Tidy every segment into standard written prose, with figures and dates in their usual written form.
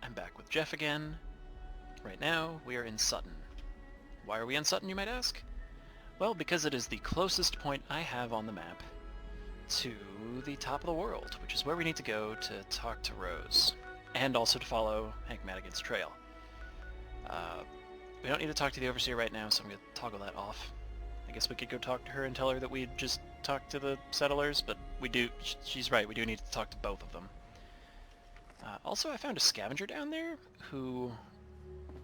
I'm back with Geoff again. Right now, we are in Sutton. Why are we in Sutton, you might ask? Well, because it is the closest point I have on the map to the top of the world, which is where we need to go to talk to Rose, and also to follow Hank Madigan's trail. We don't need to talk to the Overseer right now, so I'm going to toggle that off. I guess we could go talk to her and tell her that we just talked to the settlers, but we do, she's right, we do need to talk to both of them. Also, I found a scavenger down there who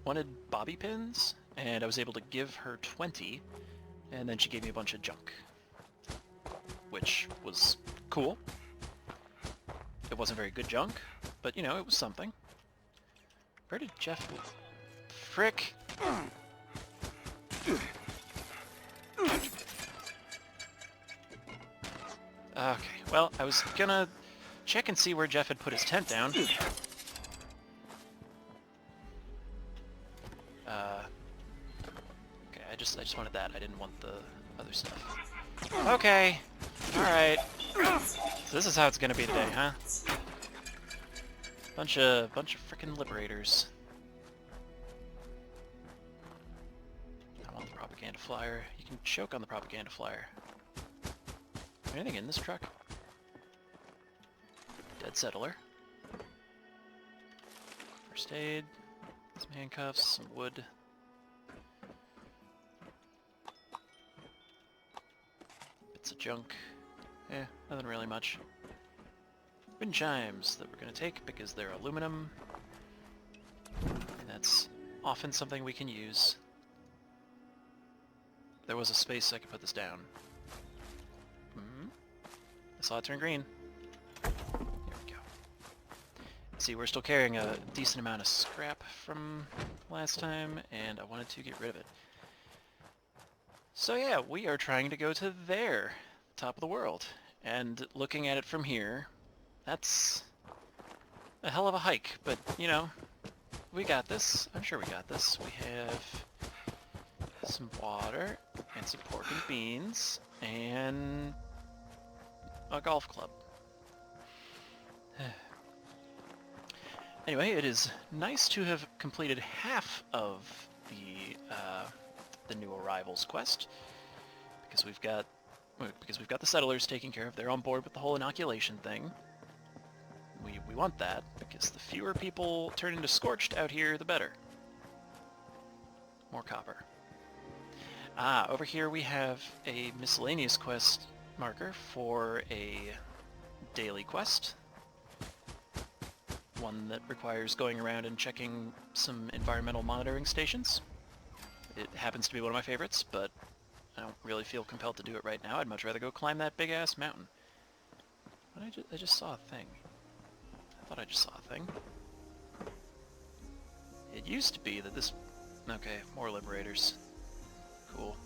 wanted bobby pins, and I was able to give her 20, and then she gave me a bunch of junk, which was cool. It wasn't very good junk, but, you know, it was something. Where did Geoff... Frick! Okay, well, I was gonna check and see where Geoff had put his tent down. Okay, I just wanted that. I didn't want the other stuff. Okay, alright. So this is how it's gonna be today, huh? Bunch of frickin' liberators. I want the propaganda flyer. You can choke on the propaganda flyer. Anything in this truck? Dead settler. First aid. Some handcuffs, some wood. Bits of junk. Nothing really much. Wind chimes that we're going to take because they're aluminum. And that's often something we can use. There was a space I could put this down. I saw it turn green. There we go. See, we're still carrying a decent amount of scrap from last time, and I wanted to get rid of it. So yeah, we are trying to go to there, top of the world. And looking at it from here, that's a hell of a hike, but, you know, we got this. I'm sure we got this. We have some water, and some pork and beans, and a golf club. Anyway, it is nice to have completed half of the new arrivals quest, because we've got the settlers taken care of. They're on board with the whole inoculation thing. We want that, because the fewer people turn into scorched out here, the better. More copper. Over here we have a miscellaneous quest marker for a daily quest. One that requires going around and checking some environmental monitoring stations. It happens to be one of my favorites, but I don't really feel compelled to do it right now. I'd much rather go climb that big-ass mountain. But I just saw a thing. I thought I just saw a thing. It used to be that this... Okay, more liberators. Cool.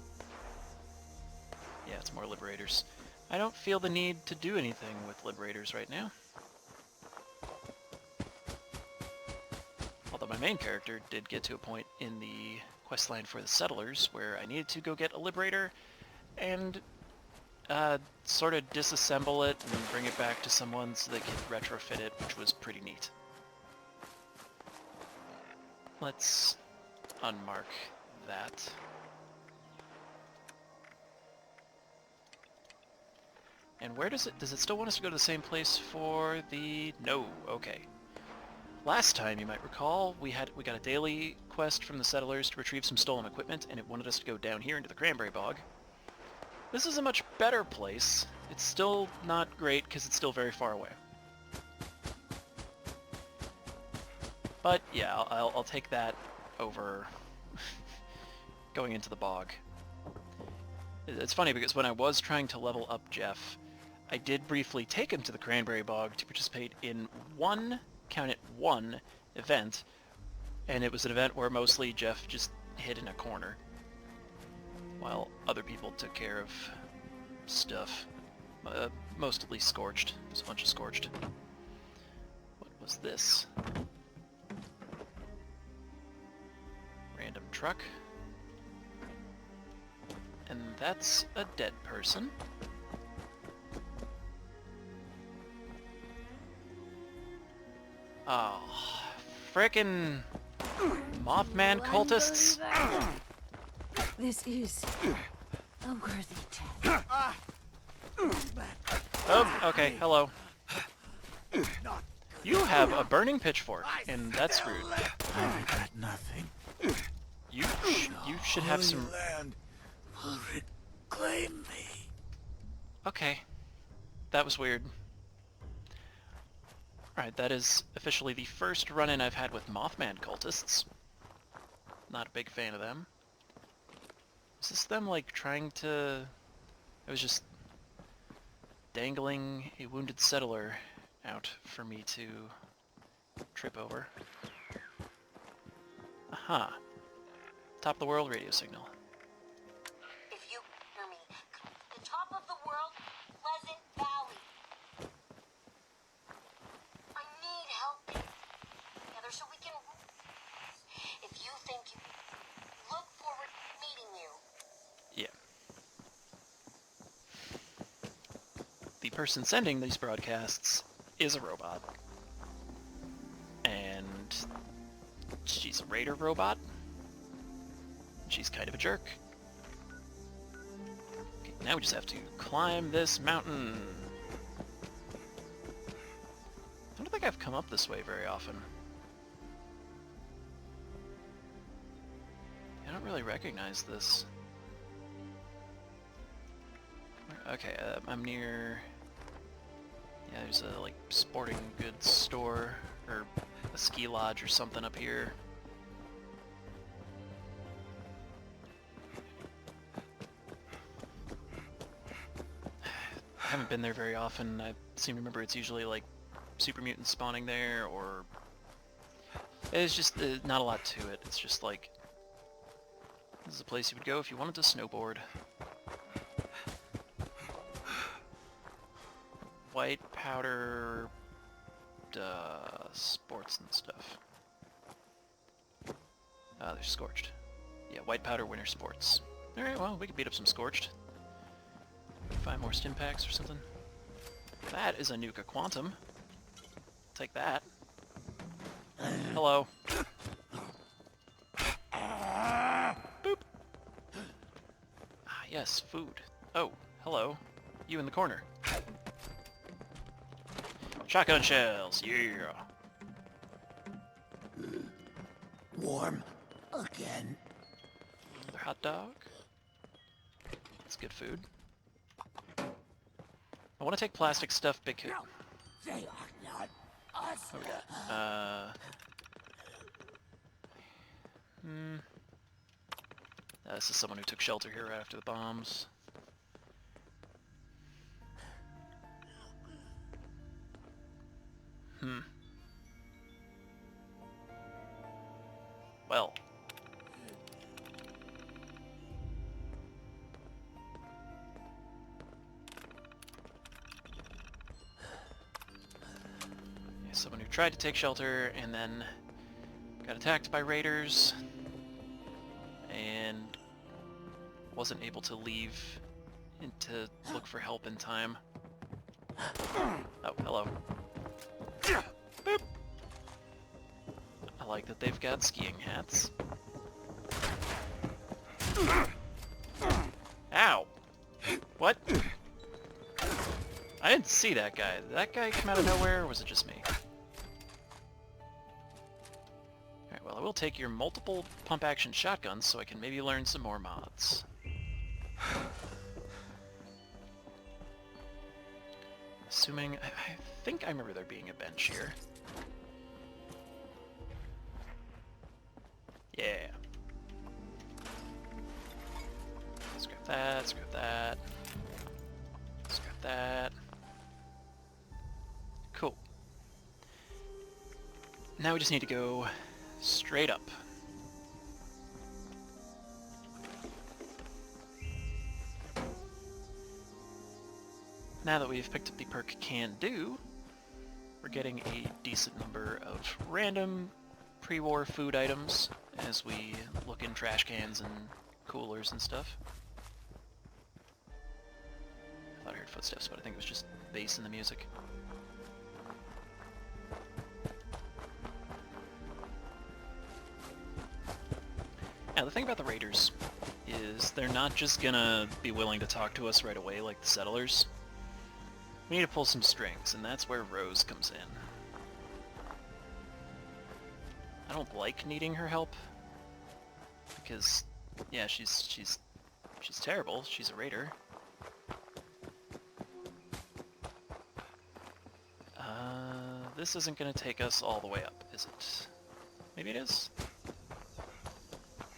Yeah, it's more liberators. I don't feel the need to do anything with liberators right now. Although my main character did get to a point in the questline for the settlers where I needed to go get a liberator and sort of disassemble it and bring it back to someone so they could retrofit it, which was pretty neat. Let's unmark that. And where does it still want us to go to the same place for the... No, okay. Last time, you might recall, we got a daily quest from the settlers to retrieve some stolen equipment, and it wanted us to go down here into the cranberry bog. This is a much better place. It's still not great because it's still very far away. But yeah, I'll take that over going into the bog. It's funny because when I was trying to level up Geoff, I did briefly take him to the cranberry bog to participate in one, count it, one event, and it was an event where mostly Geoff just hid in a corner while other people took care of stuff. Mostly scorched. There's a bunch of scorched. What was this? Random truck. And that's a dead person. Oh, frickin' Mothman Cultists? This is a worthy test. Oh, okay, hello. You have a burning pitchfork, and that's rude. I regret nothing. You should have some... Land will reclaim me. Okay. That was weird. Alright, that is officially the first run-in I've had with Mothman Cultists. Not a big fan of them. Is this them, like, trying to... It was just dangling a wounded settler out for me to trip over. Aha. Top of the world radio signal. If you hear me, the top of the world, Pleasant Valley. I need help together so we can... If you think you... Look forward to meeting you. Yeah. The person sending these broadcasts is a robot. And she's a raider robot. She's kind of a jerk. Okay, now we just have to climb this mountain. I don't think I've come up this way very often. I don't really recognize this. Okay, I'm near... Yeah, there's a, like, sporting goods store, or a ski lodge or something up here. I haven't been there very often. I seem to remember it's usually, like, super mutants spawning there, or... It's just not a lot to it. It's just, like... This is a place you would go if you wanted to snowboard. White powder, sports and stuff. They're scorched. Yeah, white powder, winter sports. Alright, well, we could beat up some scorched. 5 more stim packs or something. That is a Nuka Quantum. Take that. Hello. Boop. Ah, yes, food. Oh, hello. You in the corner. Shotgun shells, yeah! Warm again. Another hot dog. That's good food. I want to take plastic stuff because... No, they are not us. What we got? This is someone who took shelter here right after the bombs. Well. Yeah, someone who tried to take shelter and then got attacked by raiders and wasn't able to leave and to look for help in time. Oh, hello. Boop. I like that they've got skiing hats. Ow! What? I didn't see that guy. Did that guy come out of nowhere, or was it just me? Alright, well, I will take your multiple pump-action shotguns so I can maybe learn some more mods. Assuming... I think I remember there being a bench here. Yeah. Scrap that, scrap that. Scrap that. Cool. Now we just need to go straight up. Now that we've picked up the perk Can Do, we're getting a decent number of random pre-war food items as we look in trash cans and coolers and stuff. I thought I heard footsteps, but I think it was just bass in the music. Yeah, the thing about the raiders is they're not just gonna be willing to talk to us right away like the settlers. We need to pull some strings, and that's where Rose comes in. I don't like needing her help because, yeah, she's terrible. She's a raider. This isn't gonna take us all the way up, is it? Maybe it is?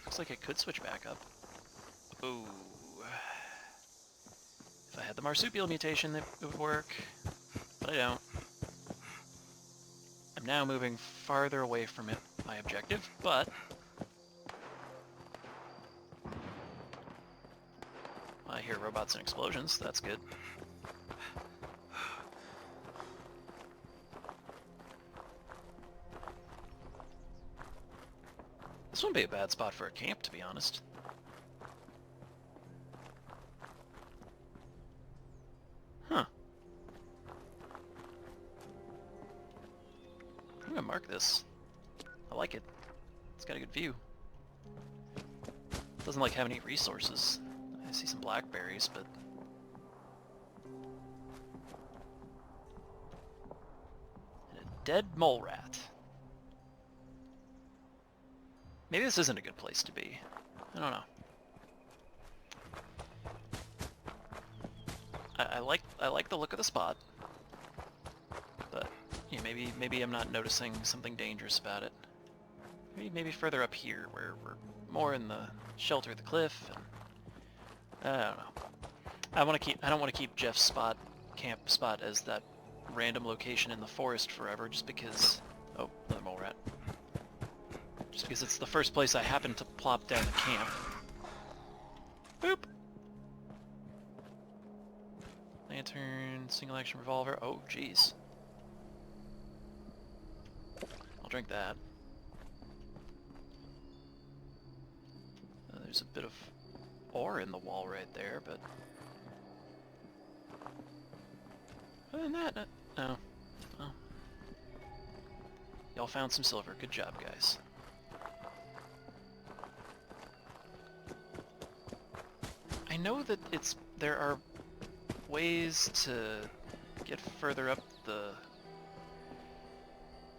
Looks like it could switch back up. Ooh. If I had the marsupial mutation, it would work, but I don't. I'm now moving farther away from it, my objective, but I hear robots and explosions, that's good. This wouldn't be a bad spot for a camp, to be honest. Huh. I'm gonna mark this. I like it. It's got a good view. Doesn't like have any resources. I see some blackberries, but and a dead mole rat. Maybe this isn't a good place to be. I don't know. I like the look of the spot, but yeah, maybe I'm not noticing something dangerous about it. Maybe further up here, where we're more in the shelter of the cliff, and I don't know. I don't want to keep Geoff's camp spot as that random location in the forest forever, just because. Oh, another mole rat. Just because it's the first place I happen to plop down the camp. Boop! Lantern, single action revolver. Oh, jeez. I'll drink that. There's a bit of ore in the wall right there, but other than that, no. Oh. Y'all found some silver. Good job, guys. I know that there are ways to get further up the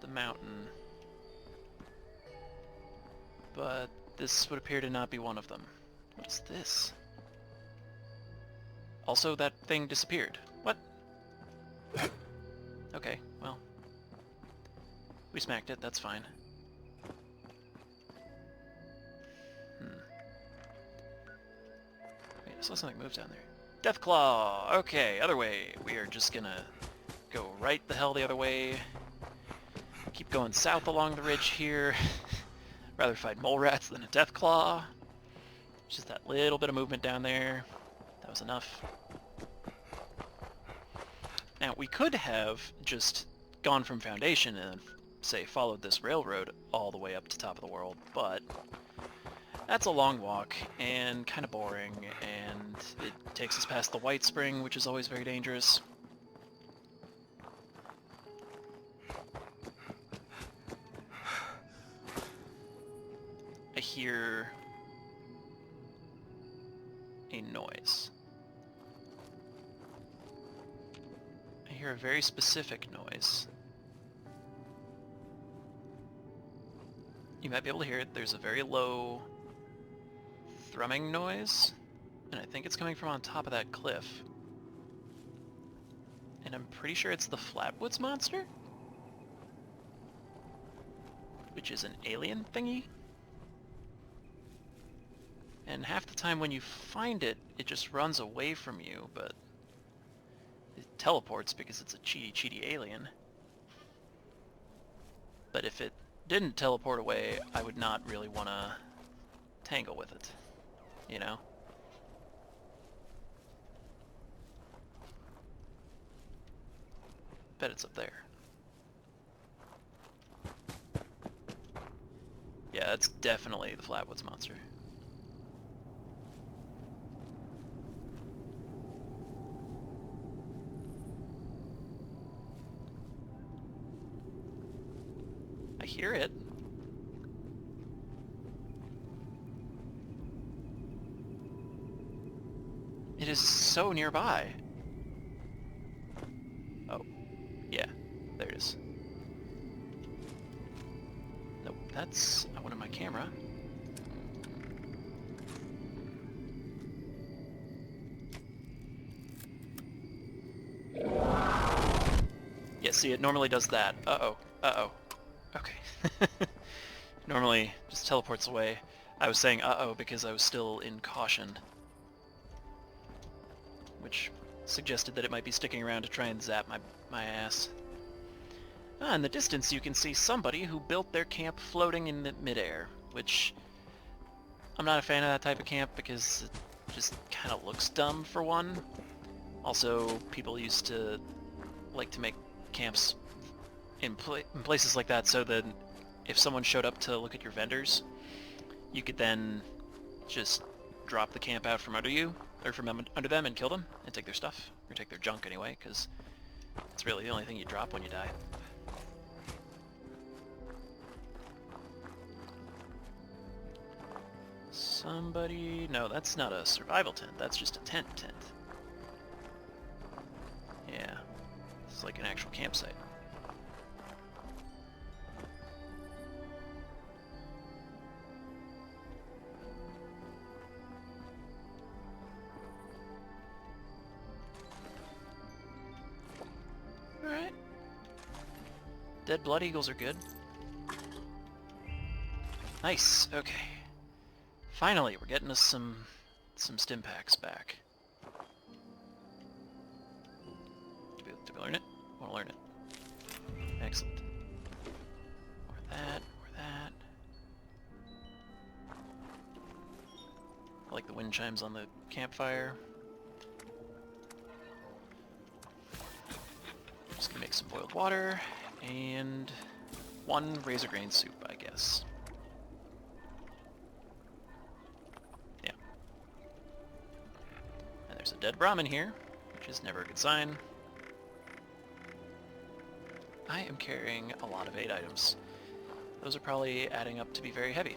mountain, but this would appear to not be one of them. What is this? Also, that thing disappeared. What? Okay, well, we smacked it, that's fine. Wait, I saw something move down there. Deathclaw! Okay, other way. We are just gonna go right the hell the other way. Keep going south along the ridge here. Rather fight mole rats than a Deathclaw. Just that little bit of movement down there. That was enough. Now, we could have just gone from Foundation and, say, followed this railroad all the way up to top of the world, but that's a long walk and kind of boring, and it takes us past the White Spring, which is always very dangerous. I hear a noise. I hear a very specific noise. You might be able to hear it. There's a very low thrumming noise, and I think it's coming from on top of that cliff. And I'm pretty sure it's the Flatwoods monster? Which is an alien thingy? And half the time when you find it, it just runs away from you, but it teleports because it's a cheaty alien. But if it didn't teleport away, I would not really want to tangle with it, you know? Bet it's up there. Yeah, it's definitely the Flatwoods monster. I hear it. It is so nearby. Oh, yeah, there it is. Nope, that's... I wanted my camera. Yeah, see, it normally does that. Uh-oh, uh-oh. Okay. Normally just teleports away. I was saying uh-oh because I was still in caution, which suggested that it might be sticking around to try and zap my ass. Ah, in the distance you can see somebody who built their camp floating in midair, which I'm not a fan of that type of camp because it just kind of looks dumb for one. Also, people used to like to make camps in places like that so that if someone showed up to look at your vendors, you could then just drop the camp out from under you, or from under them, and kill them, and take their stuff, or take their junk anyway, because it's really the only thing you drop when you die. Somebody... No, that's not a survival tent, that's just a tent. Yeah, it's like an actual campsite. Alright. Dead blood eagles are good. Nice, okay. Finally, we're getting us some stim packs back. Did we learn it? I want to learn it. Excellent. Or that, or that. I like the wind chimes on the campfire. Just gonna make some boiled water, and one razor grain soup, I guess. Yeah. And there's a dead Brahmin here, which is never a good sign. I am carrying a lot of 8 items. Those are probably adding up to be very heavy.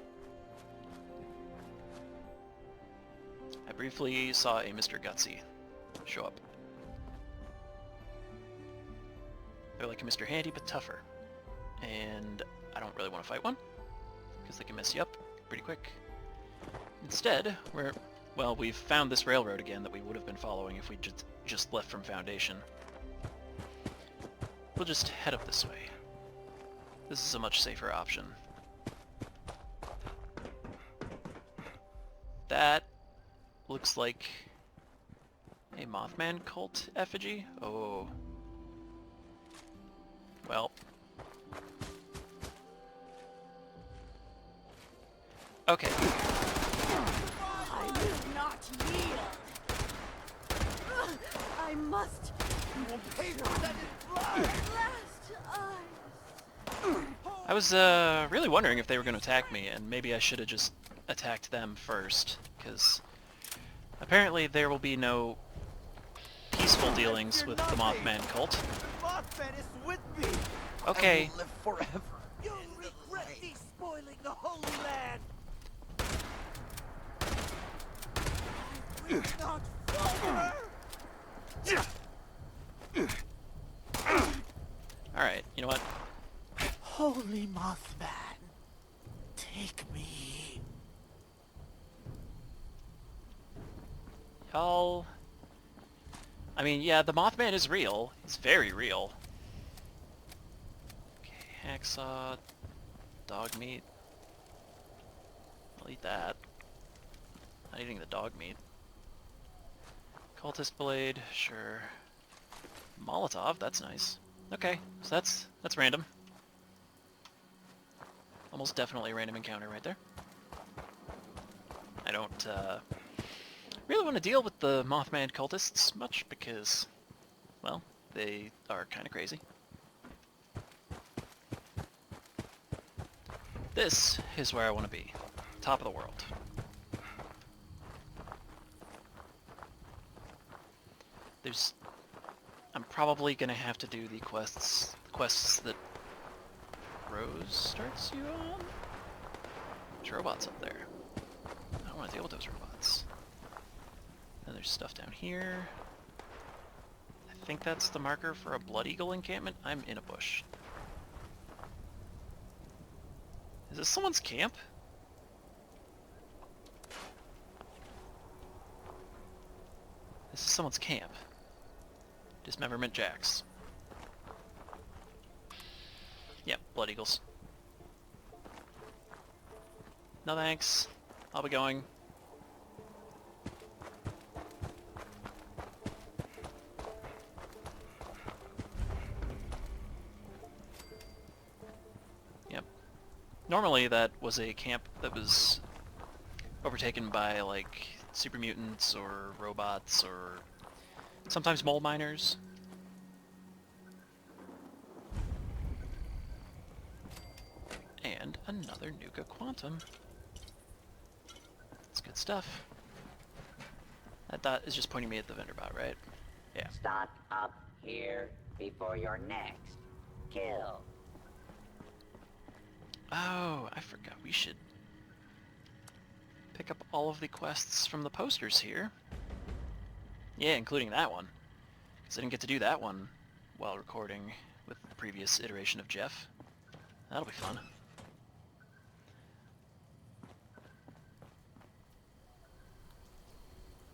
I briefly saw a Mr. Gutsy show up. They're like a Mr. Handy, but tougher. And I don't really want to fight one, because they can mess you up pretty quick. Instead, we've found this railroad again that we would have been following if we just left from Foundation. We'll just head up this way. This is a much safer option. That looks like a Mothman cult effigy? Oh. Well. Okay. I will not yield. I must. You will pay for that in blood! Last eyes. I was really wondering if they were going to attack me, and maybe I should have just attacked them first, because apparently there will be no peaceful dealings with the Mothman cult. The Mothman is with me! Okay. I will live forever. You'll regret me spoiling the Holy Land. I will not falter. Alright, you know what? Holy Mothman, take me. Y'all... I mean, yeah, the Mothman is real. He's very real. Okay, hacksaw, dog meat. I'll eat that. Not eating the dog meat. Cultist blade, sure. Molotov, that's nice. Okay, so that's random. Almost definitely a random encounter right there. I don't really want to deal with the Mothman cultists much because, well, they are kind of crazy. This is where I want to be. Top of the world. I'm probably gonna have to do the quests that Rose starts you on? There's robots up there. I don't want to deal with those robots. Then there's stuff down here. I think that's the marker for a Blood Eagle encampment. I'm in a bush. Is this someone's camp? This is someone's camp. Dismemberment Jacks. Yep, Blood Eagles. No thanks. I'll be going. Yep. Normally that was a camp that was overtaken by, like, super mutants or robots or sometimes mole miners. And another Nuka Quantum. That's good stuff. That dot is just pointing me at the vendor bot, right? Yeah. Stock up here before your next kill. Oh, I forgot. We should pick up all of the quests from the posters here. Yeah, including that one. Because I didn't get to do that one while recording with the previous iteration of Geoff. That'll be fun.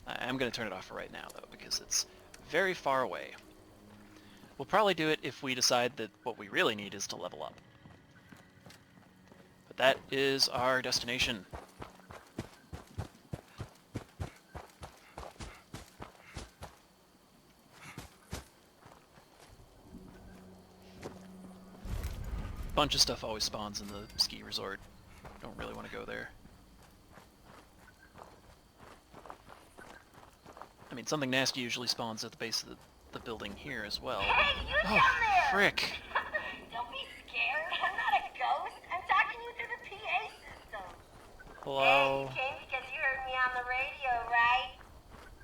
I'm going to turn it off for right now, though, because it's very far away. We'll probably do it if we decide that what we really need is to level up. But that is our destination. Bunch of stuff always spawns in the ski resort. Don't really want to go there. I mean, something nasty usually spawns at the base of the building here as well. Hey, you Oh, down there! frick! Don't be scared. I'm not a ghost. I'm talking you through the PA system. Hello? Hey, you came because you heard me on the radio, right?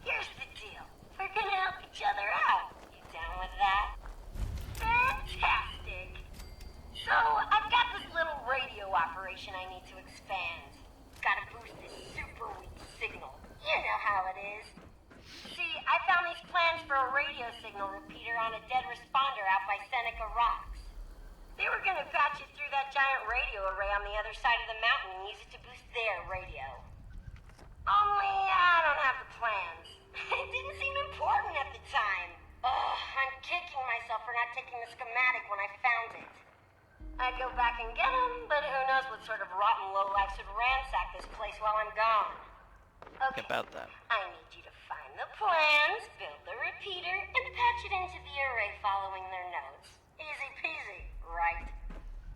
Here's the deal. We're gonna help each other out. You down with that? Fantastic. So, I've got this little radio operation I need to expand. Gotta boost this super weak signal. You know how it is. See, I found these plans for a radio signal repeater on a dead responder out by Seneca Rocks. They were gonna patch it through that giant radio array on the other side of the mountain and use it to boost their radio. Only I don't have the plans. It didn't seem important at the time. Ugh, I'm kicking myself for not taking the schematic when I found it. I'd go back and get them, but who knows what sort of rotten lowlife would ransack this place while I'm gone. Okay, About that. I need you to find the plans, build the repeater, and patch it into the array following their notes. Easy peasy, right?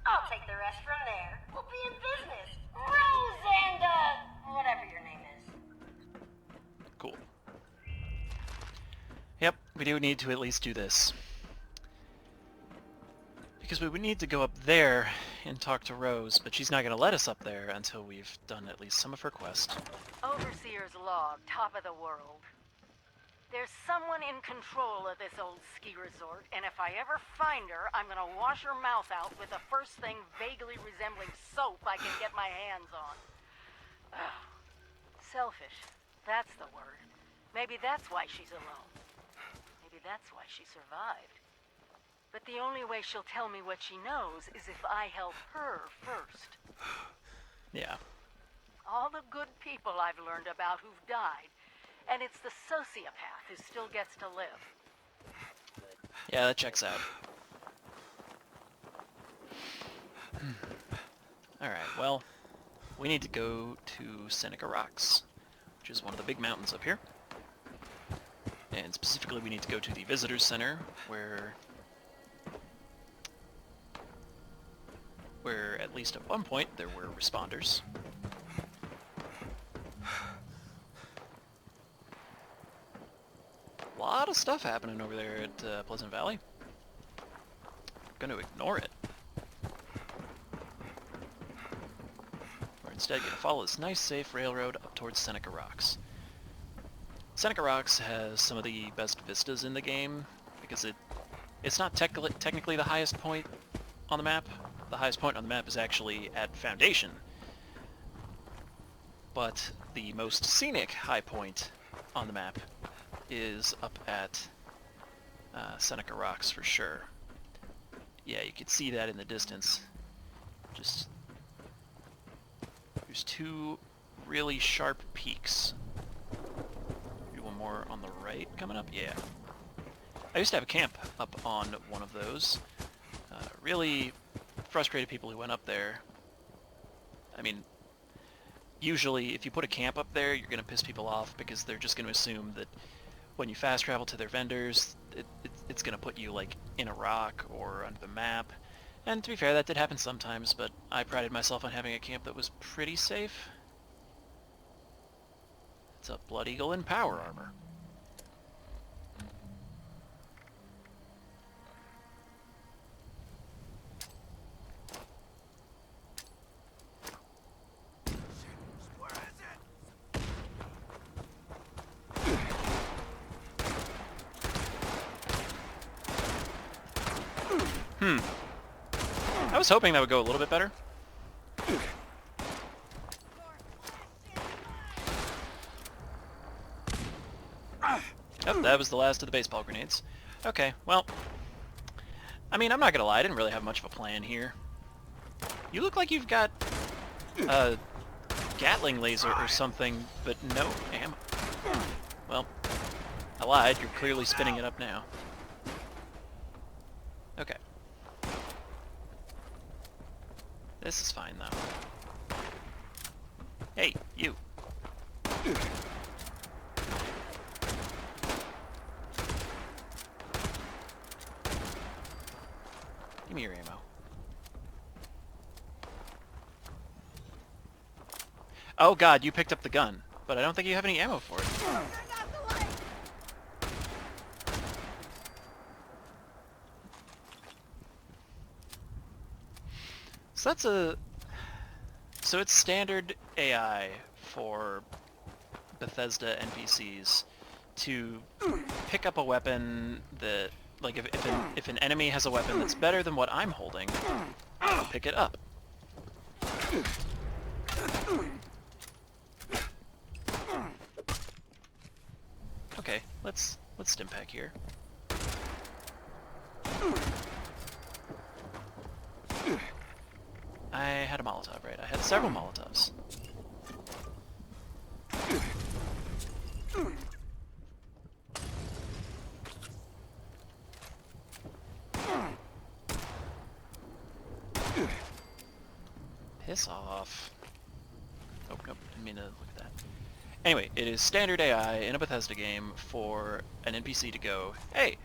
I'll take the rest from there. We'll be in business. Rose and, whatever your name is. Cool. Yep, we do need to at least do this. Because we would need to go up there and talk to Rose, but she's not going to let us up there until we've done at least some of her quest. Overseer's log, top of the world. There's someone in control of this old ski resort, and if I ever find her, I'm gonna wash her mouth out with the first thing vaguely resembling soap I can get my hands on. Ugh. Selfish. That's the word. Maybe that's why she's alone. Maybe that's why she survived. But the only way she'll tell me what she knows is if I help her first. Yeah. All the good people I've learned about who've died, and it's the sociopath who still gets to live. Yeah, that checks out. Alright, well, we need to go to Seneca Rocks, which is one of the big mountains up here. And specifically we need to go to the Visitors Center, where at least at one point there were responders. A lot of stuff happening over there at Pleasant Valley. I'm going to ignore it. We're instead going to follow this nice, safe railroad up towards Seneca Rocks. Seneca Rocks has some of the best vistas in the game, because it's not technically the highest point on the map. The highest point on the map is actually at Foundation. But the most scenic high point on the map is up at Seneca Rocks for sure. Yeah, you could see that in the distance. Just there's two really sharp peaks. Maybe one more on the right coming up. Yeah. I used to have a camp up on one of those. Really frustrated people who went up there. I mean, usually if you put a camp up there, you're going to piss people off because they're just going to assume that when you fast travel to their vendors, it's going to put you like in a rock or under the map. And to be fair, that did happen sometimes, but I prided myself on having a camp that was pretty safe. It's a Blood Eagle in power armor. I was hoping that would go a little bit better. Oh, that was the last of the baseball grenades. Okay, well, I mean, I'm not gonna lie, I didn't really have much of a plan here. You look like you've got a Gatling laser or something, but no ammo. Well, I lied, you're clearly spinning it up now. Okay. This is fine, though. Hey, you. Give me your ammo. Oh god, you picked up the gun, but I don't think you have any ammo for it. So that's so it's standard AI for Bethesda NPCs to pick up a weapon that, like, if an enemy has a weapon that's better than what I'm holding, I'll pick it up. Okay, let's stimpack here. I had a Molotov, right? I had several Molotovs. Piss off. Oh, nope, didn't mean to look at that. Anyway, it is standard AI in a Bethesda game for an NPC to go, hey,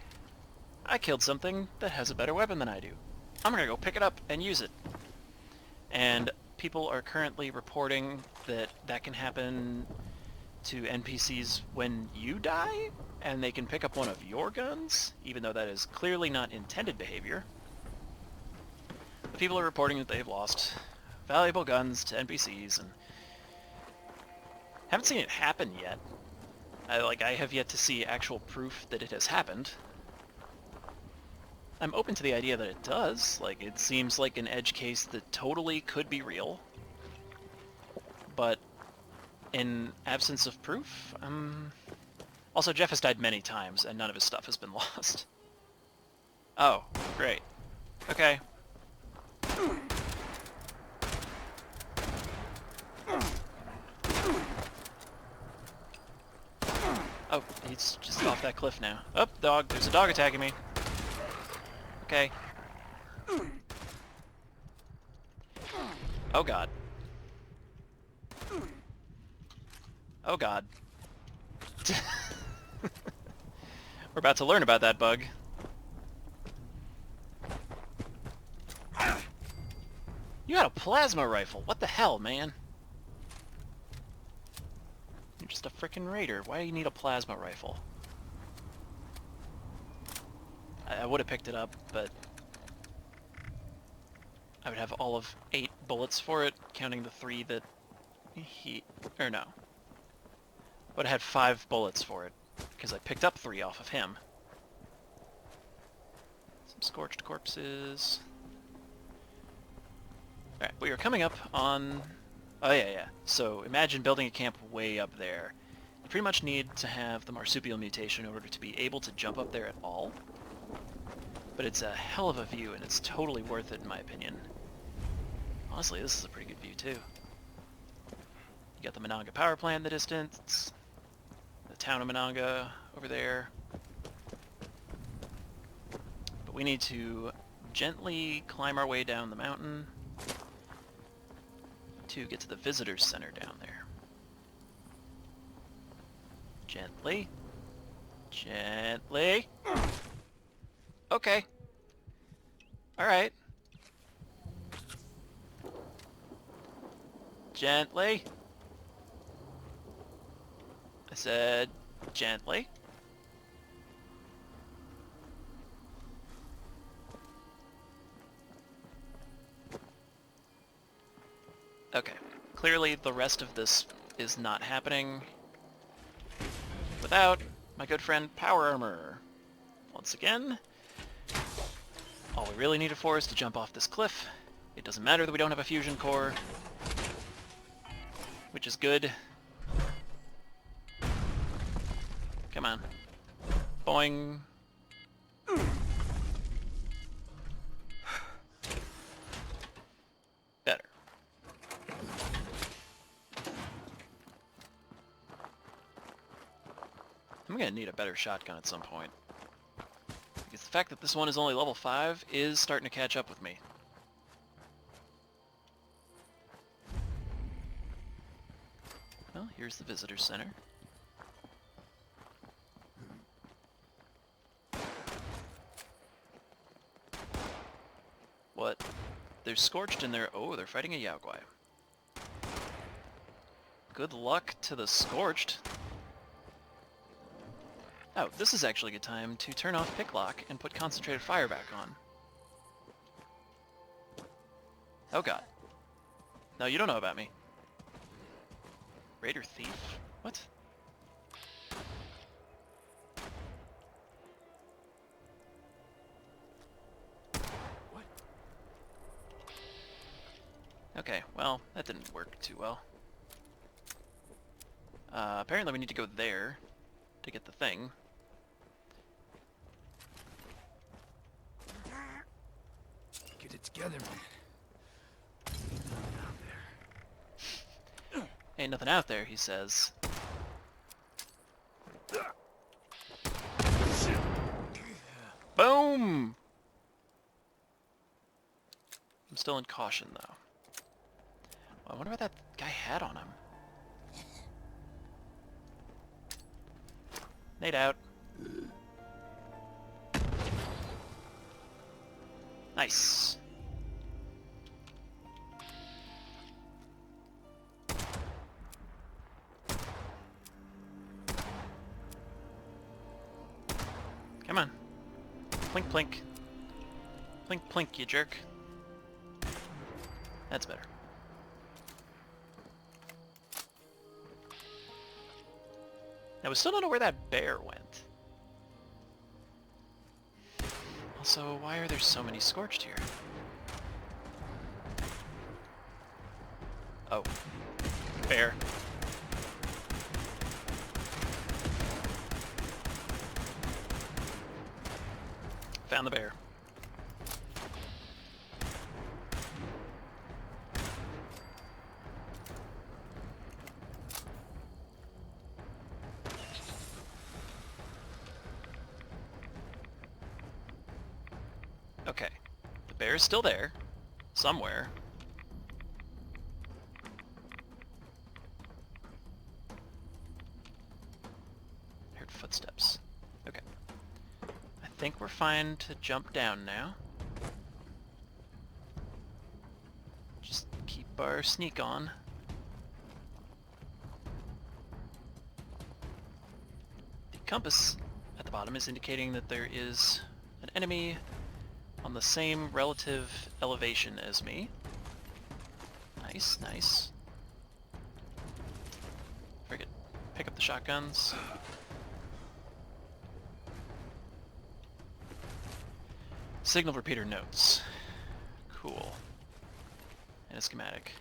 I killed something that has a better weapon than I do. I'm gonna go pick it up and use it. And people are currently reporting that that can happen to NPCs when you die, and they can pick up one of your guns, even though that is clearly not intended behavior. But people are reporting that they've lost valuable guns to NPCs, and haven't seen it happen yet. I have yet to see actual proof that it has happened. I'm open to the idea that it does. Like, it seems like an edge case that totally could be real. But in absence of proof, also, Geoff has died many times, and none of his stuff has been lost. Oh, great. Okay. Oh, he's just off that cliff now. Oh, dog. There's a dog attacking me. Okay. Oh god. Oh god. We're about to learn about that bug. You had a plasma rifle. What the hell, man? You're just a frickin' raider. Why do you need a plasma rifle? I would have picked it up, but I would have all of 8 bullets for it, counting the 3 that or no. Would have had 5 bullets for it, because I picked up 3 off of him. Some scorched corpses. Alright, we are coming up on... Oh yeah. So imagine building a camp way up there, pretty much need to have the marsupial mutation in order to be able to jump up there at all. But it's a hell of a view, and it's totally worth it in my opinion. Honestly, this is a pretty good view too. You got the Monongah power plant in the distance, the town of Monongah over there. But we need to gently climb our way down the mountain to get to the visitor center down there. Gently. Gently. Okay. Alright. Gently. I said gently. Okay. Clearly the rest of this is not happening without my good friend Power Armor. Once again, all we really need it for is to jump off this cliff. It doesn't matter that we don't have a fusion core, which is good. Come on. Boing. Better. I'm gonna need a better shotgun at some point. Because the fact that this one is only level 5 is starting to catch up with me. Well, here's the visitor center. What? They're scorched in there. Oh, they're fighting a Yaoguai. Good luck to the scorched. Oh, this is actually a good time to turn off picklock and put concentrated fire back on. Oh god. No, you don't know about me. Raider thief? What? What? Okay, well, that didn't work too well. Apparently we need to go there to get the thing. Get it together, man. Ain't nothing out there, he says. Boom! I'm still in caution, though. Well, I wonder what that guy had on him. Nade out. Nice. Come on. Plink plink. Plink plink, you jerk. That's better. Now we still don't know where that bear went. Also, why are there so many scorched here? Oh. Bear. Found the bear. Okay. The bear is still there. Somewhere. Heard footsteps. Okay. I think we're fine to jump down now. Just keep our sneak on. The compass at the bottom is indicating that there is an enemy on the same relative elevation as me. Nice, nice. Friggin'. Pick up the shotguns. Signal repeater notes. Cool. And a schematic.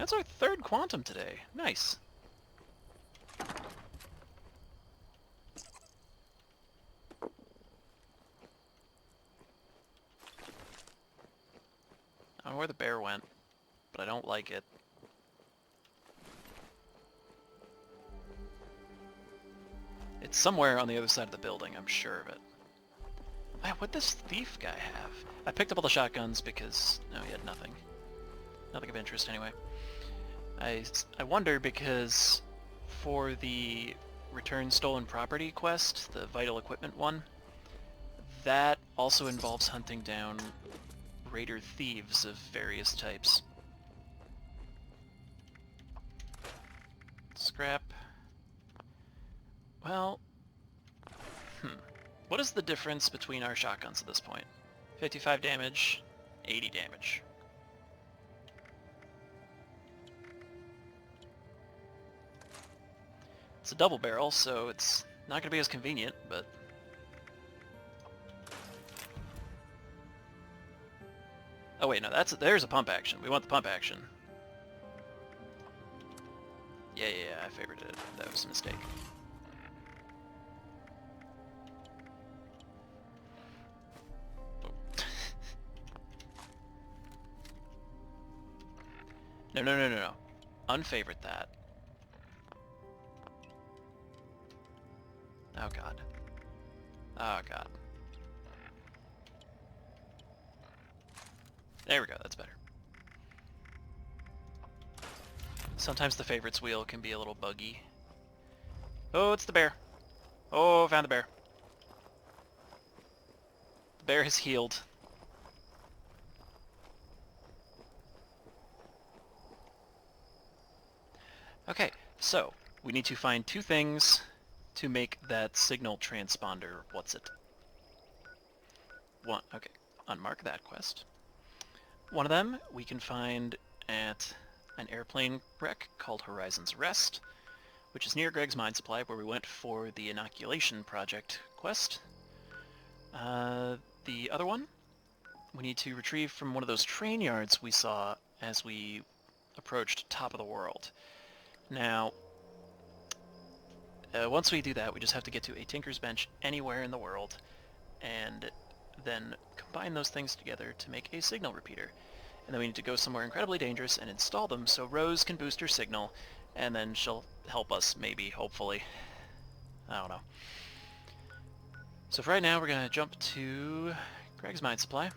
That's our third quantum today. Nice. I don't know where the bear went, but I don't like it. It's somewhere on the other side of the building, I'm sure of it. Ah, what'd this thief guy have? I picked up all the shotguns because... no, he had nothing. Nothing of interest anyway. I wonder because for the Return Stolen Property quest, the Vital Equipment one, that also involves hunting down raider thieves of various types. Scrap. Well, what is the difference between our shotguns at this point? 55 damage, 80 damage. It's a double barrel, so it's not going to be as convenient, but... oh wait, no, there's a pump action. We want the pump action. Yeah, I favored it. That was a mistake. No. Unfavorite that. Oh god. Oh god. There we go, that's better. Sometimes the favorites wheel can be a little buggy. Oh, it's the bear. Oh, found the bear. The bear has healed. Okay, so we need to find two things to make that signal transponder. What's it? One. Okay, unmark that quest. One of them we can find at an airplane wreck called Horizon's Rest, which is near Greg's Mine Supply, where we went for the Inoculation Project quest. The other one we need to retrieve from one of those train yards we saw as we approached Top of the World. Now, once we do that, we just have to get to a Tinker's Bench anywhere in the world, and then combine those things together to make a signal repeater. And then we need to go somewhere incredibly dangerous and install them so Rose can boost her signal, and then she'll help us, maybe, hopefully. I don't know. So for right now, we're going to jump to Greg's Mine Supply.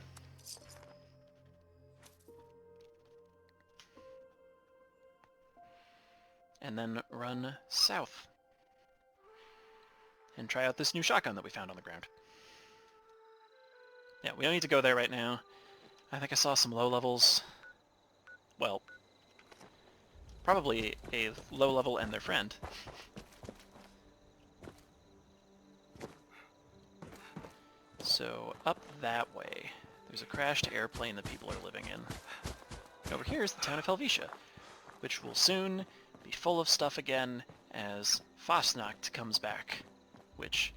And then run south. And try out this new shotgun that we found on the ground. Yeah, we don't need to go there right now. I think I saw some low levels. Well, probably a low level and their friend. So up that way, there's a crashed airplane that people are living in. And over here is the town of Helvetia, which will soon be full of stuff again as Fastnacht comes back, which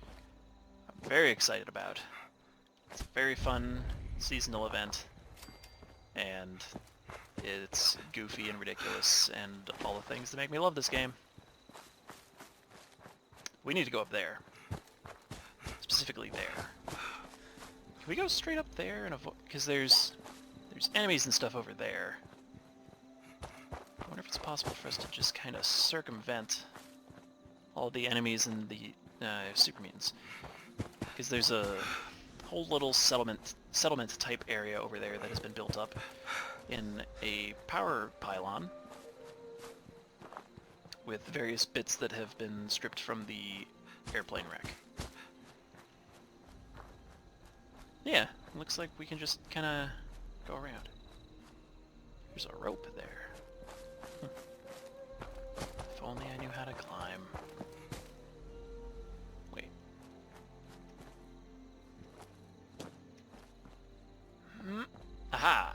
I'm very excited about. It's a very fun seasonal event, and it's goofy and ridiculous and all the things that make me love this game. We need to go up there. Specifically there. Can we go straight up there and avoid... because there's enemies and stuff over there. I wonder if it's possible for us to just kind of circumvent all the enemies and the super mutants. Because there's a whole little settlement type area over there that has been built up in a power pylon with various bits that have been stripped from the airplane wreck. Yeah, looks like we can just kind of go around. There's a rope there. If only I knew how to climb. Wait. Aha!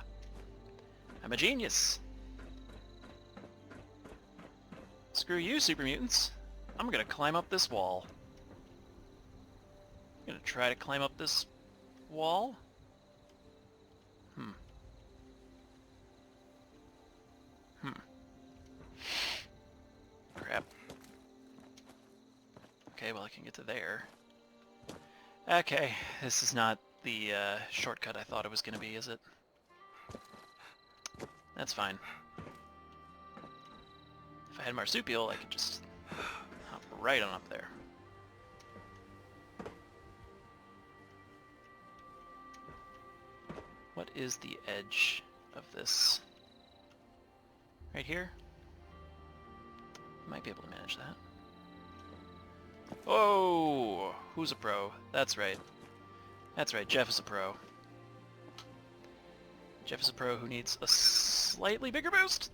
I'm a genius! Screw you, super mutants. I'm gonna climb up this wall. I'm gonna try to climb up this wall? Okay, well I can get to there. Okay, this is not the shortcut I thought it was going to be, is it? That's fine. If I had marsupial, I could just hop right on up there. What is the edge of this? Right here? Might be able to manage that. Whoa! Who's a pro? That's right. That's right, Geoff is a pro. Geoff is a pro who needs a slightly bigger boost!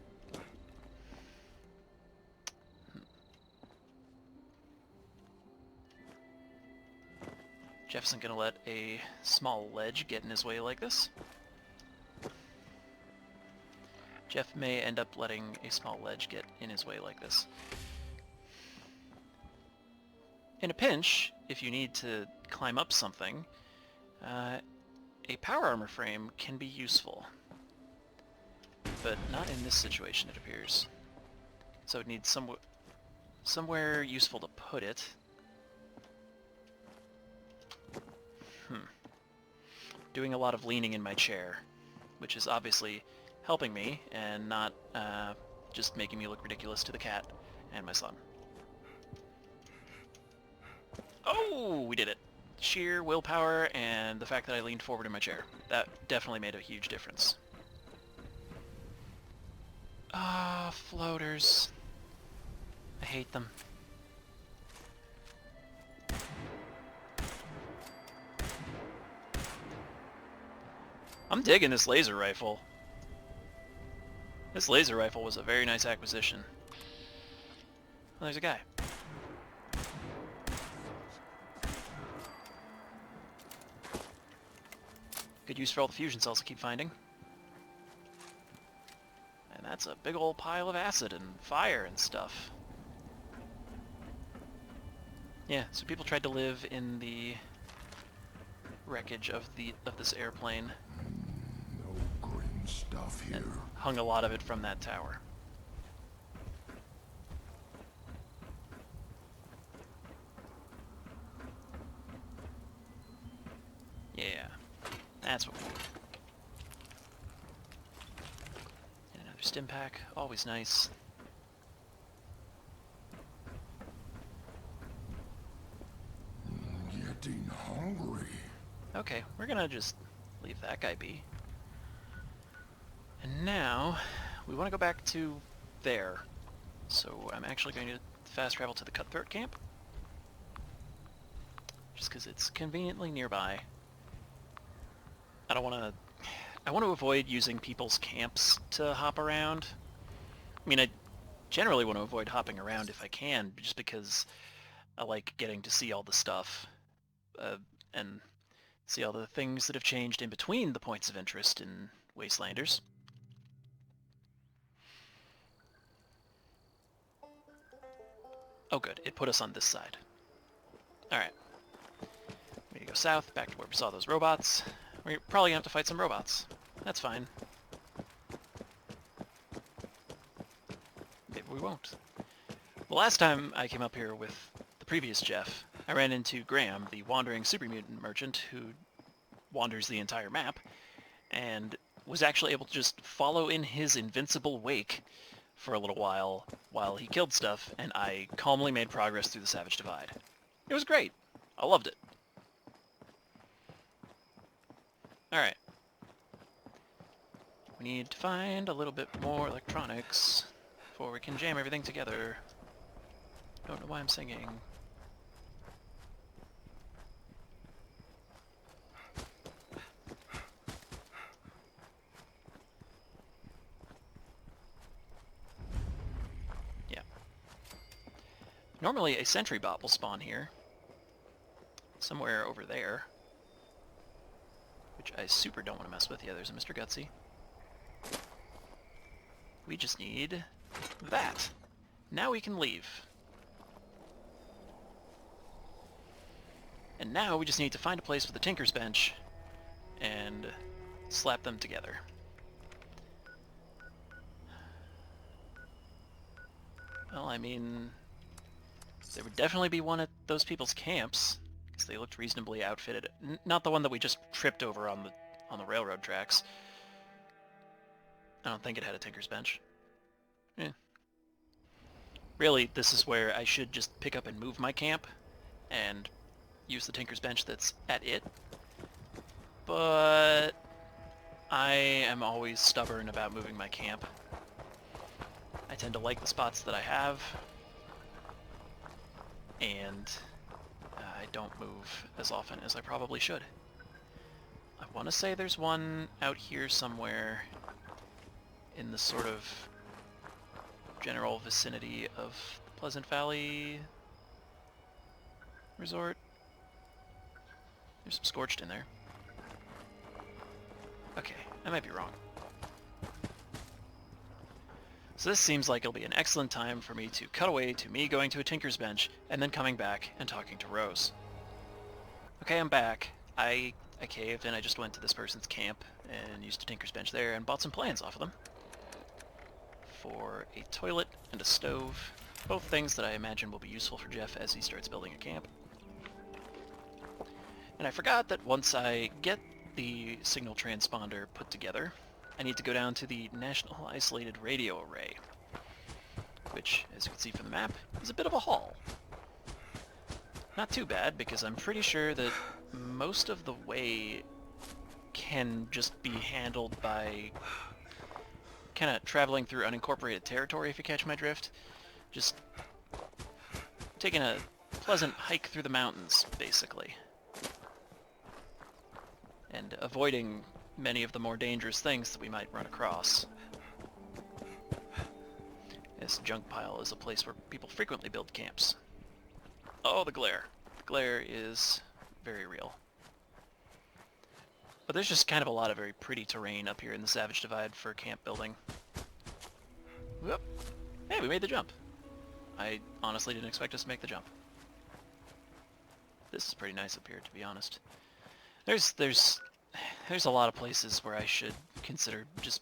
Geoff isn't going to let a small ledge get in his way like this. Geoff may end up letting a small ledge get in his way like this. In a pinch, if you need to climb up something, a power armor frame can be useful. But not in this situation, it appears. So it needs somewhere useful to put it. Doing a lot of leaning in my chair, which is obviously helping me and not just making me look ridiculous to the cat and my son. Oh, we did it. Sheer willpower and the fact that I leaned forward in my chair. That definitely made a huge difference. Ah, floaters. I hate them. I'm digging this laser rifle. This laser rifle was a very nice acquisition. Oh, there's a guy. Good use for all the fusion cells I keep finding. And that's a big old pile of acid and fire and stuff. Yeah, so people tried to live in the wreckage of this airplane. No green stuff here. And hung a lot of it from that tower. Yeah, that's what we do. And another stim pack, always nice. Getting hungry. Okay, we're gonna just leave that guy be. And now, we want to go back to there. So I'm actually going to fast travel to the Cutthroat camp. Just because it's conveniently nearby. I want to avoid using people's camps to hop around. I mean, I generally want to avoid hopping around if I can, just because I like getting to see all the stuff. And see all the things that have changed in between the points of interest in Wastelanders. Oh good, it put us on this side. Alright. We go south, back to where we saw those robots. We're probably gonna have to fight some robots. That's fine. Maybe we won't. The last time I came up here with the previous Geoff, I ran into Graham, the wandering super mutant merchant who wanders the entire map, and was actually able to just follow in his invincible wake for a little while he killed stuff, and I calmly made progress through the Savage Divide. It was great. I loved it. Alright. We need to find a little bit more electronics before we can jam everything together. Don't know why I'm singing. Normally a sentry bot will spawn here. Somewhere over there. Which I super don't want to mess with. Yeah, there's a Mr. Gutsy. We just need that. Now we can leave. And now we just need to find a place with a Tinker's Bench and slap them together. Well, I mean, There would definitely be one at those people's camps, because they looked reasonably outfitted. Not the one that we just tripped over on the railroad tracks. I don't think it had a tinker's bench. Eh. Really, this is where I should just pick up and move my camp, and use the tinker's bench that's at it. But I am always stubborn about moving my camp. I tend to like the spots that I have, and I don't move as often as I probably should. I want to say there's one out here somewhere in the sort of general vicinity of Pleasant Valley Resort. There's some scorched in there. Okay, I might be wrong. So this seems like it'll be an excellent time for me to cut away to me going to a tinker's bench and then coming back and talking to Rose. Okay, I'm back. I caved and I just went to this person's camp and used a tinker's bench there and bought some plans off of them for a toilet and a stove. Both things that I imagine will be useful for Geoff as he starts building a camp. And I forgot that once I get the signal transponder put together, I need to go down to the National Isolated Radio Array, which, as you can see from the map, is a bit of a haul. Not too bad, because I'm pretty sure that most of the way can just be handled by kind of traveling through unincorporated territory, if you catch my drift. Just taking a pleasant hike through the mountains, basically. And avoiding many of the more dangerous things that we might run across. This junk pile is a place where people frequently build camps. Oh, the glare. The glare is very real. But there's just kind of a lot of very pretty terrain up here in the Savage Divide for camp building. Whoop. Hey, we made the jump. I honestly didn't expect us to make the jump. This is pretty nice up here, to be honest. There's a lot of places where I should consider just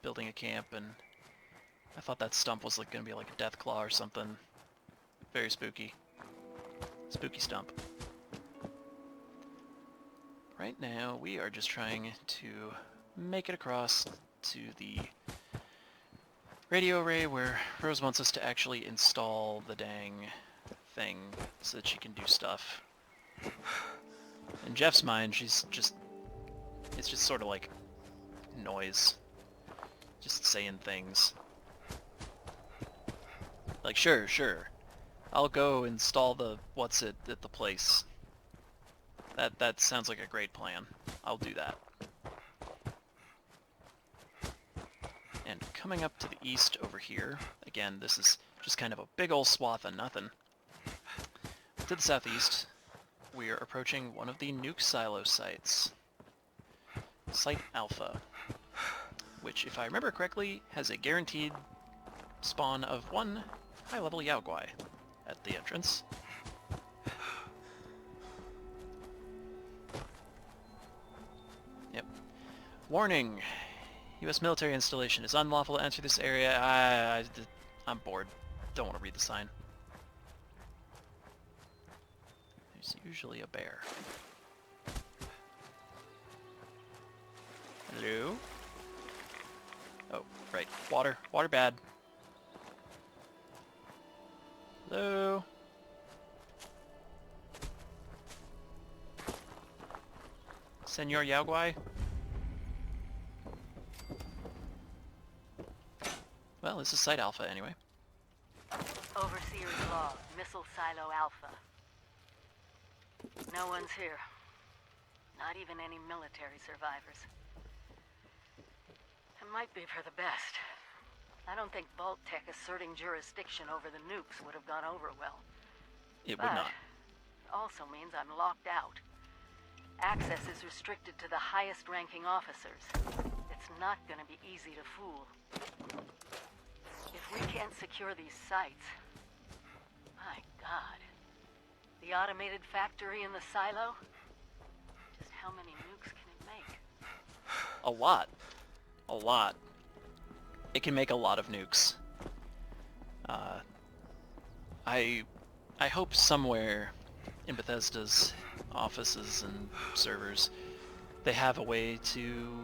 building a camp, and I thought that stump was like going to be like a death claw or something. Very spooky. Spooky stump. Right now, we are just trying to make it across to the radio array where Rose wants us to actually install the dang thing so that she can do stuff. In Geoff's mind, it's just sort of like noise. Just saying things. Like, sure, I'll go install the what's-it at the place. That sounds like a great plan. I'll do that. And coming up to the east over here, again, this is just kind of a big old swath of nothing. To the southeast, we are approaching one of the nuke silo sites. Site Alpha, which, if I remember correctly, has a guaranteed spawn of one high-level Yaogwai at the entrance. Yep. Warning! U.S. military installation is unlawful to enter this area. I'm bored. Don't want to read the sign. There's usually a bear. Hello? Oh, right. Water. Water bad. Hello? Senor Yaogwai? Well, this is Site Alpha anyway. Overseer's log, Missile Silo Alpha. No one's here. Not even any military survivors. It might be for the best. I don't think Vault-Tec asserting jurisdiction over the nukes would have gone over well. It would not. It also means I'm locked out. Access is restricted to the highest-ranking officers. It's not gonna be easy to fool. If we can't secure these sites... My God. The automated factory in the silo? Just how many nukes can it make? A lot. A lot. It can make a lot of nukes. I hope somewhere in Bethesda's offices and servers they have a way to...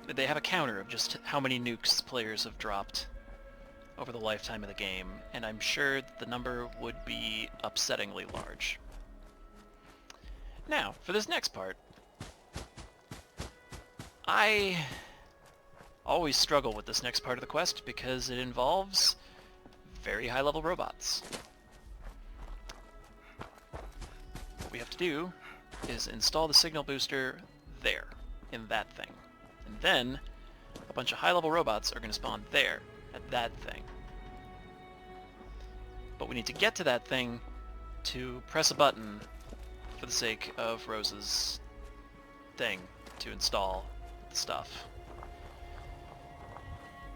They have a counter of just how many nukes players have dropped over the lifetime of the game, and I'm sure the number would be upsettingly large. Now, for this next part, I always struggle with this next part of the quest because it involves very high-level robots. What we have to do is install the signal booster there, in that thing. And then, a bunch of high-level robots are going to spawn there, at that thing. But we need to get to that thing to press a button for the sake of Rose's thing to install the stuff.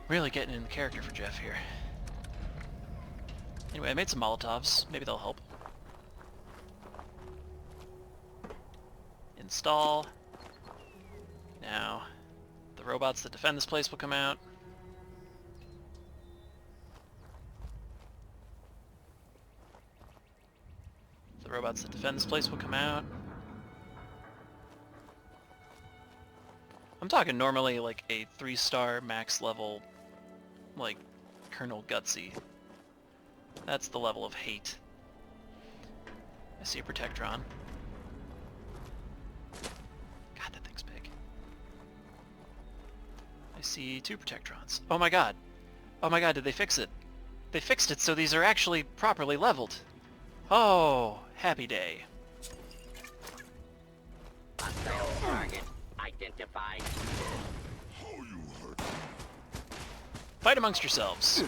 Really getting in the character for Geoff here. Anyway, I made some Molotovs. Maybe they'll help. Install. Now, the robots that defend this place will come out. The robots that defend this place will come out. I'm talking normally like a 3-star max level, like Colonel Gutsy. That's the level of hate. I see a Protectron. God, that thing's big. I see 2 Protectrons. Oh my god. Oh my god, did they fix it? They fixed it so these are actually properly leveled. Oh, happy day. Hostile target identified. How you hurt? Fight amongst yourselves.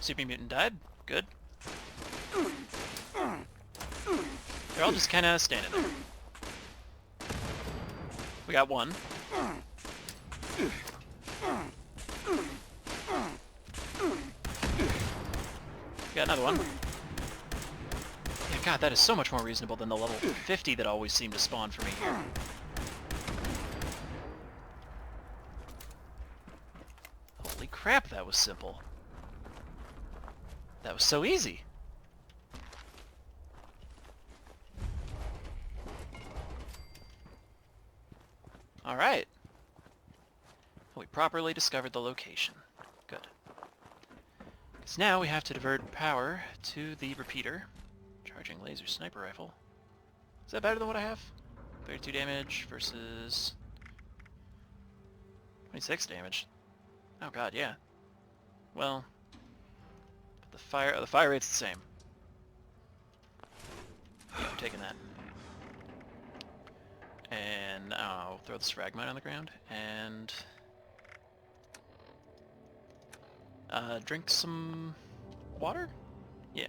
Super Mutant died. Good. They're all just kind of standing there. We got one. We got another one. Yeah, God, that is so much more reasonable than the level 50 that always seemed to spawn for me here. Holy crap, that was simple. That was so easy. Alright. We properly discovered the location. Good. Because now we have to divert power to the repeater. Charging laser sniper rifle. Is that better than what I have? 32 damage versus 26 damage. Oh god, yeah. Well, the fire rate's the same. Yeah, I'm taking that. And I'll throw this frag mine on the ground and drink some water? Yeah.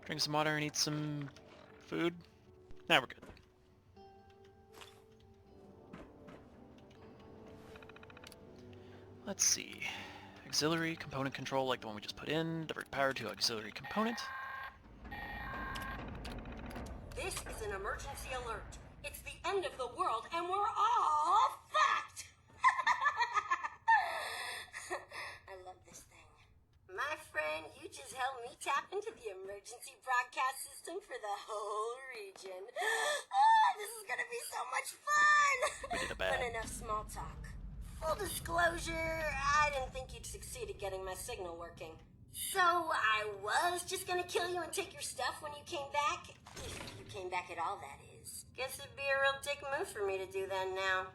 Drink some water and eat some food. Now we're good. Let's see. Auxiliary component control like the one we just put in. Divert power to auxiliary component. This is an emergency alert. It's the end of the world and we're all fucked! I love this thing. My friend, you just helped me tap into the emergency broadcast system for the whole region. Oh, this is gonna be so much fun! We did a bad. But enough small talk. Full disclosure, I didn't think you'd succeed at getting my signal working. So I was just gonna kill you and take your stuff when you came back. If you came back at all, that is. Guess it'd be a real dick move for me to do that now.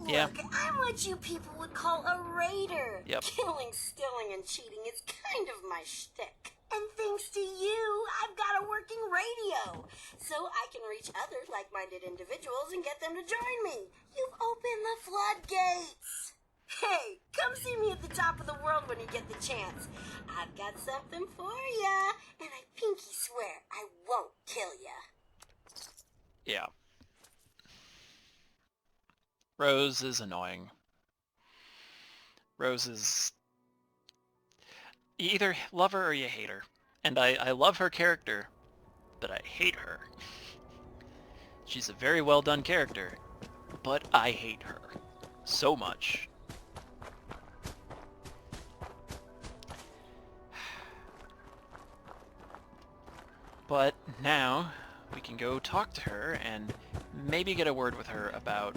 Yeah. Look, I'm what you people would call a raider. Yep. Killing, stealing, and cheating is kind of my shtick. And thanks to you, I've got a working radio. So I can reach other like-minded individuals and get them to join me. You've opened the floodgates. Hey, come see me at the top of the world when you get the chance. I've got something for ya, and I pinky swear I won't kill ya. Yeah. Rose is annoying. Rose is... You either love her or you hate her. And I love her character, but I hate her. She's a very well done character, but I hate her so much. But now we can go talk to her and maybe get a word with her about,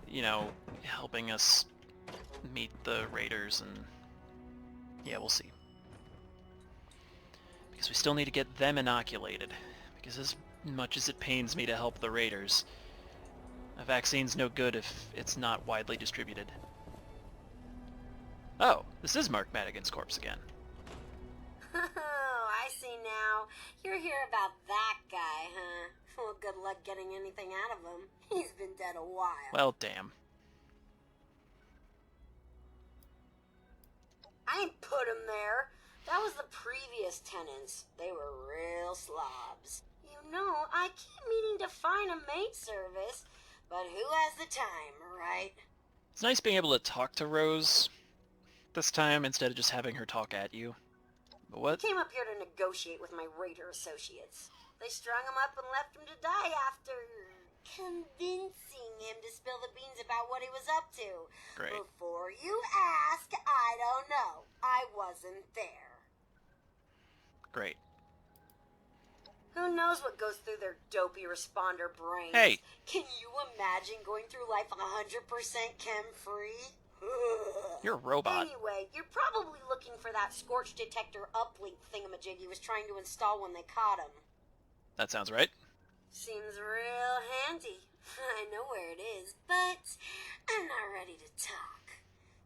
you know, helping us meet the raiders, and yeah, we'll see. Because we still need to get them inoculated. Because as much as it pains me to help the raiders, a vaccine's no good if it's not widely distributed. Oh, this is Mark Madigan's corpse again. Oh, I see now. You're here about that guy, huh? Well, good luck getting anything out of him. He's been dead a while. Well, damn. I ain't put him there. That was the previous tenants. They were real slobs. You know, I keep meaning to find a maid service, but who has the time, right? It's nice being able to talk to Rose this time instead of just having her talk at you. But what? Came up here to negotiate with my raider associates. They strung him up and left him to die after convincing him to spill the beans about what he was up to. Great. Before you ask, I don't know. I wasn't there. Great. Who knows what goes through their dopey responder brains? Hey! Can you imagine going through life 100% chem-free? You're a robot. Anyway, you're probably looking for that scorch detector uplink thingamajig he was trying to install when they caught him. That sounds right. Seems real handy. I know where it is, but I'm not ready to talk.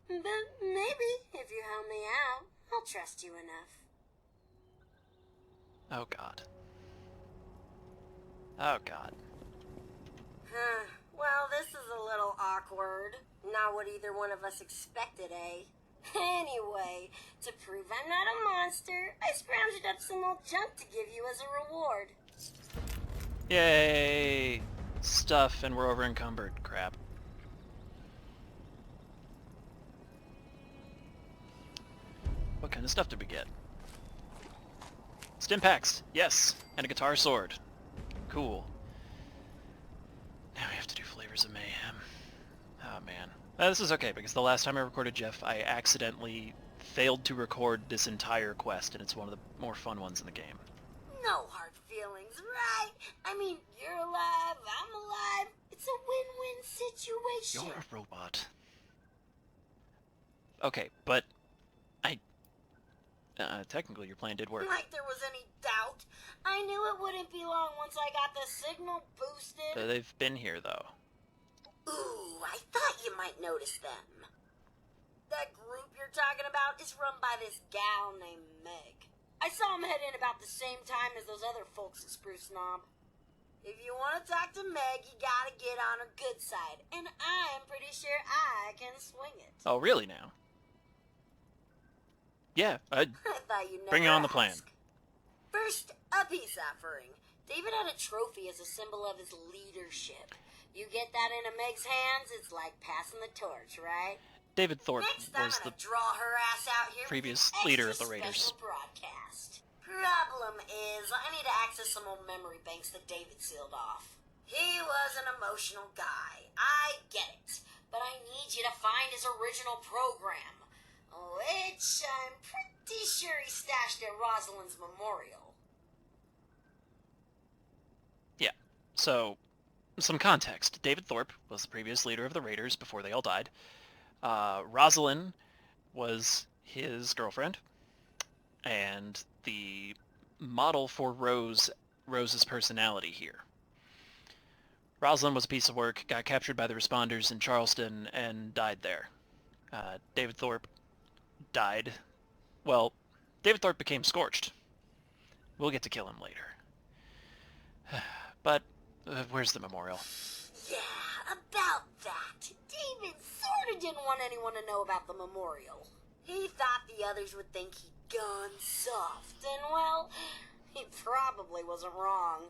But maybe if you help me out, I'll trust you enough. Oh god. Oh god. Huh. Well, this is a little awkward. Not what either one of us expected, eh? Anyway, to prove I'm not a monster, I scrounged up some old junk to give you as a reward. Yay! Stuff, and we're over encumbered. Crap. What kind of stuff did we get? Stim packs! Yes! And a guitar sword. Cool. Now we have to do Flavors of Mayhem. Oh man. This is okay, because the last time I recorded Geoff, I accidentally failed to record this entire quest, and it's one of the more fun ones in the game. No hard feelings, right? I mean, you're alive, I'm alive. It's a win-win situation. You're a robot. Okay, but technically your plan did work. Like there was any doubt. I knew it wouldn't be long once I got the signal boosted. They've been here, though. Ooh, I thought you might notice them. That group you're talking about is run by this gal named Meg. I saw him head in about the same time as those other folks at Spruce Knob. If you want to talk to Meg, you gotta get on her good side, and I'm pretty sure I can swing it. Oh, really now? Yeah, I thought you'd never bring it on the plan. ask. First, a peace offering. David had a trophy as a symbol of his leadership. You get that into Meg's hands, it's like passing the torch, right? David Thorpe Next, I'm was gonna the draw her ass out here previous with an leader extra of the Raiders. special broadcast. Problem is, I need to access some old memory banks that David sealed off. He was an emotional guy. I get it. But I need you to find his original program, which I'm pretty sure he stashed at Rosalind's memorial. Yeah. So, some context. David Thorpe was the previous leader of the Raiders before they all died. Rosalind was his girlfriend, and the model for Rose's personality here. Rosalind was a piece of work, got captured by the responders in Charleston, and died there. David Thorpe died. Well, David Thorpe became scorched. We'll get to kill him later. But, where's the memorial? Yeah, about that. David sorta didn't want anyone to know about the memorial. He thought the others would think he'd gone soft, and well, he probably wasn't wrong.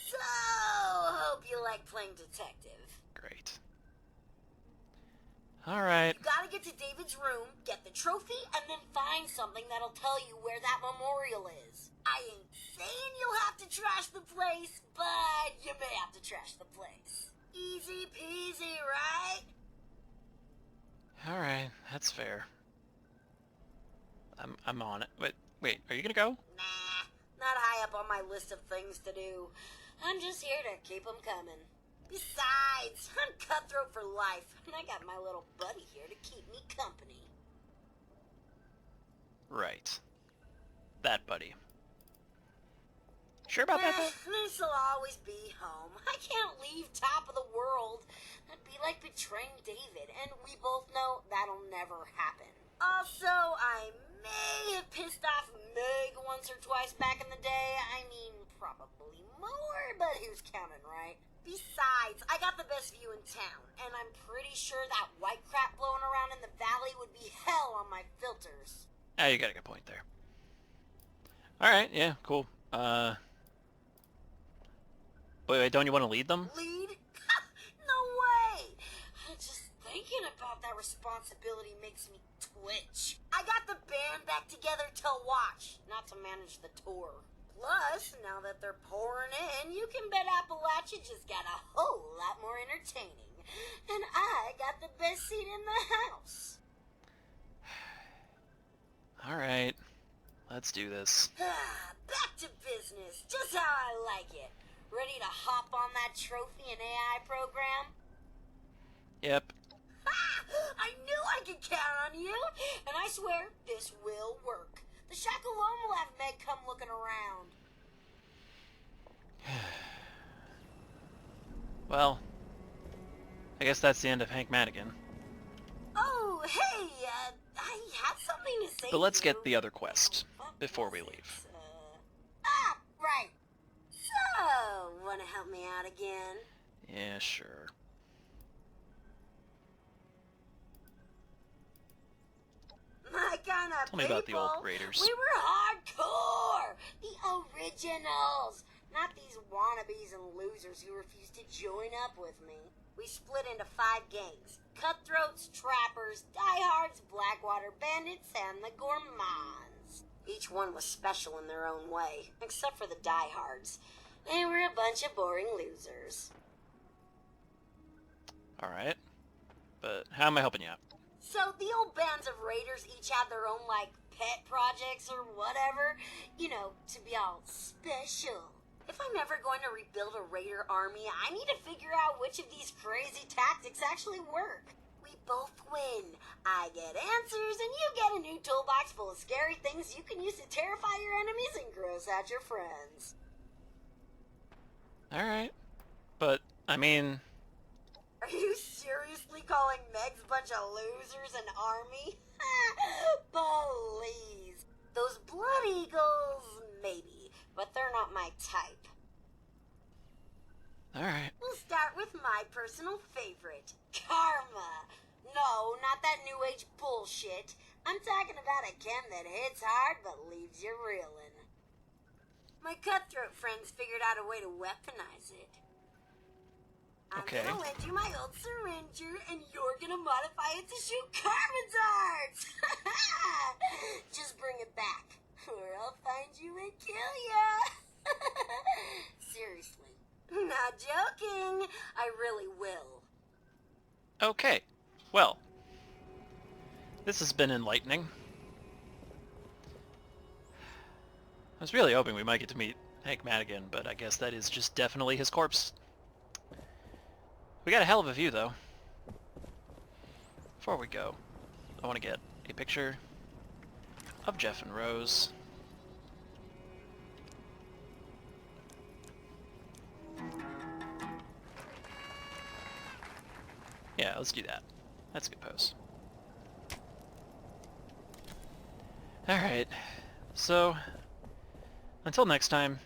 So, hope you like playing detective. Great. Alright. You gotta get to David's room, get the trophy, and then find something that'll tell you where that memorial is. I ain't saying you'll have to trash the place, but you may have to trash the place. Easy peasy, right? Alright, that's fair. I'm on it. Wait, are you gonna go? Nah, not high up on my list of things to do. I'm just here to keep them coming. Besides, I'm cutthroat for life, and I got my little buddy here to keep me company. Right. That buddy. Sure about that, though? This'll always be home. I can't leave top of the world. That'd be like betraying David, and we both know that'll never happen. Also, I may have pissed off Meg once or twice back in the day. I mean, probably more, but who's counting, right? Besides, I got the best view in town, and I'm pretty sure that white crap blowing around in the valley would be hell on my filters. Ah, you got a good point there. Alright, yeah, cool. Wait, don't you want to lead them? Lead? No way! Just thinking about that responsibility makes me twitch. I got the band back together to watch, not to manage the tour. Plus, now that they're pouring in, you can bet Appalachia just got a whole lot more entertaining. And I got the best seat in the house. Alright, let's do this. Back to business, just how I like it. Ready to hop on that trophy and AI program? Yep. I knew I could count on you, and I swear this will work. The shack alone will have Meg come looking around. Well, I guess that's the end of Hank Madigan. Oh, hey, I had something to say. But let's to you. get the other quest What before was we it? leave. Right. So, wanna help me out again? Yeah, sure. My kind of Tell me about the old raiders. We were hardcore! The originals! Not these wannabes and losers who refuse to join up with me. We split into 5 gangs. Cutthroats, trappers, diehards, Blackwater bandits, and the gourmands. Each one was special in their own way, except for the diehards. They were a bunch of boring losers. Alright. But how am I helping you out? So the old bands of raiders each had their own, like, pet projects or whatever, you know, to be all special. If I'm ever going to rebuild a raider army, I need to figure out which of these crazy tactics actually work. We both win. I get answers, and you get a new toolbox full of scary things you can use to terrify your enemies and gross out your friends. Alright. But, I mean... Are you seriously calling Meg's bunch of losers an army? Please. Those Blood Eagles, maybe, but they're not my type. Alright. We'll start with my personal favorite, Karma. No, not that new age bullshit. I'm talking about a chem that hits hard but leaves you reeling. My cutthroat friends figured out a way to weaponize it. Okay. I'm gonna lend you my old syringer, and you're gonna modify it to shoot carbon darts! Just bring it back, or I'll find you and kill ya! Seriously. Not joking. I really will. Okay. Well. This has been enlightening. I was really hoping we might get to meet Hank Madigan, but I guess that is just definitely his corpse. We got a hell of a view, though. Before we go, I want to get a picture of Geoff and Rose. Yeah, let's do that. That's a good pose. Alright, so, until next time,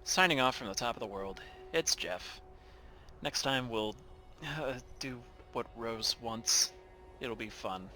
signing off from the top of the world, it's Geoff. Next time we'll do what Rose wants. It'll be fun.